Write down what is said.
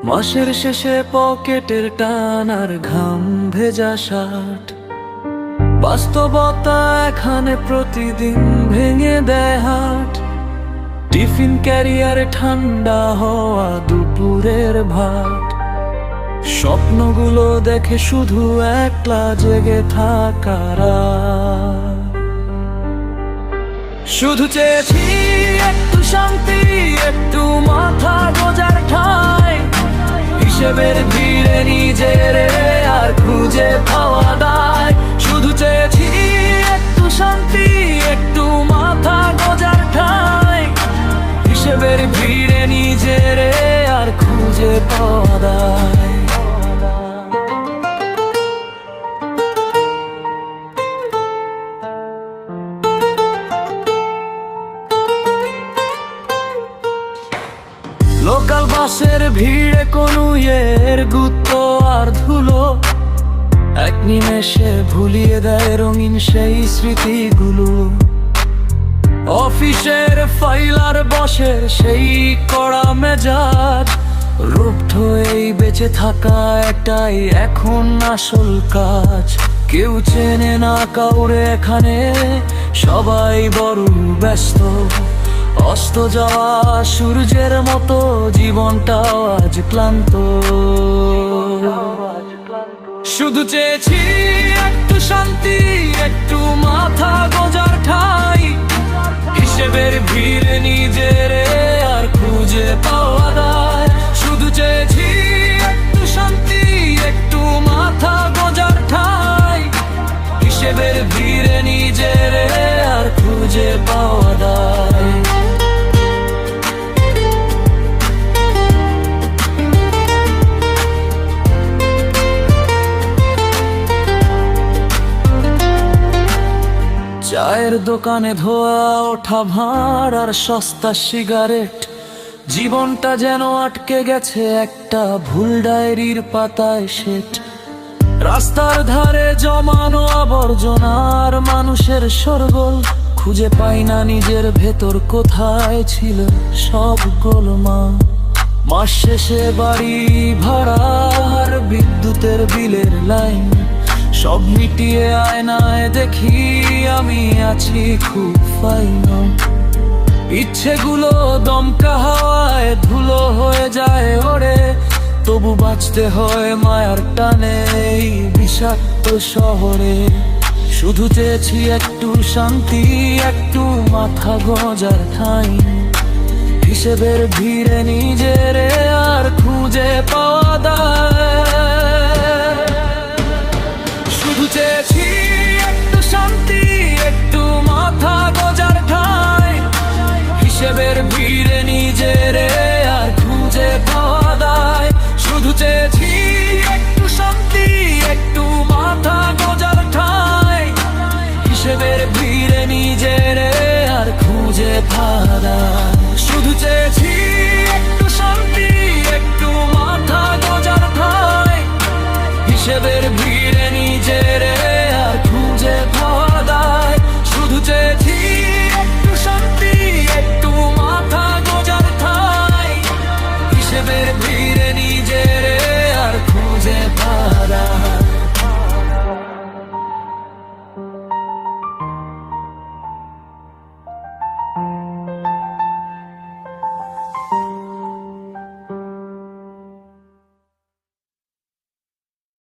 মাসের শেষে পকেটের টান আর ঘাম ভেজা শার্ট, বাস্তবতা এখানে প্রতিদিন ভেঙে দেয় হাট। টিফিন ক্যারিয়ারে ঠান্ডা হওয়া দুপুরের ভাত, স্বপ্নগুলো দেখে শুধু একলা জেগে থাকারা। শুধু চেয়েছি একটু শান্তি, একটু মাথা গোজার ঠাঁই, হিসেবের ভিড়ে নিজের আর খুঁজে পাওয়া দায়। শুধু চেয়েছি একটু শান্তি, একটু মাথা গোজার ঠাঁই, হিসেবের ভিড়ে নিজের আর খুঁজে পাওয়া দায়। লোকাল বাসের ভিড়ে কোনো এর গুত্ত আর ধুলো এক নিমেষে ভুলিয়ে দেয় রঙিন সেই স্মৃতিগুলো। অফিসের ফাইল আর বসের সেই কড়া মেজাজ, রুদ্ধ এই বেঁচে থাকা একটাই এখন আসল কাজ। কেউ চেনে না কাউরে এখানে, সবাই বড় ব্যস্ত। অস্ত যাওয়া সূর্যের মতো জীবনটাও আজ ক্লান্ত। শুধু চেয়েছি একটু শান্তি, একটু মাথা গোজার ঠাঁই, হিসেবের ভিড়ে নিজের আর খুঁজে পাওয়া দায়। শুধু চেয়েছি একটু শান্তি, একটু মাথা গোজার ঠাঁই, হিসেবের ভিড়ে নিজের আর খুঁজে পাওয়া দায়। চায়ের দোকানে ধোয়া ওঠা ভাঁড় আর সস্তা সিগারেট, জীবনটা যেন আটকে গেছে একটা ভুল ডায়েরির পাতায় সেট। রাস্তার ধারে জমানো আবর্জনার মানুষের শোরগোল, খুঁজে পাই না নিজের ভেতর কোথায় ছিল সব গোলমাল। মাস শেষে বাড়ি ভাড়া আর বিদ্যুতের বিলের লাইন, সব মিটিয়ে আয়নায় দেখি আমি আছি খুব ফাইন। ইচ্ছেগুলো দমকা হাওয়ায় ধুলো হয়ে যায় ওরে, তবু বাঁচতে হয় মায়ার টানে এই বিষাক্ত শহরে। শুধু চেয়েছি একটু শান্তি, একটু মাথা গোজার ঠাঁই, হিসেবের ভিড়ে নিজের আর খুঁজে পাওয়া দায়। শুধু চেয়েছি একটু শান্তি, একটু মাথা গোজার ঠাঁই, হিসেবের ভিড়ে নিজের আর খুঁজে পাওয়া দায়। শুধু চেয়েছি একটু শান্তি, একটু মাথা গোজার ঠাঁই, হিসেবের ভিড়ে নিজের আর খুঁজে পাওয়া দায়। শুধু চেয়েছি একটু শান্তি, একটু মাথা গোজার ঠাঁই, হিসেবের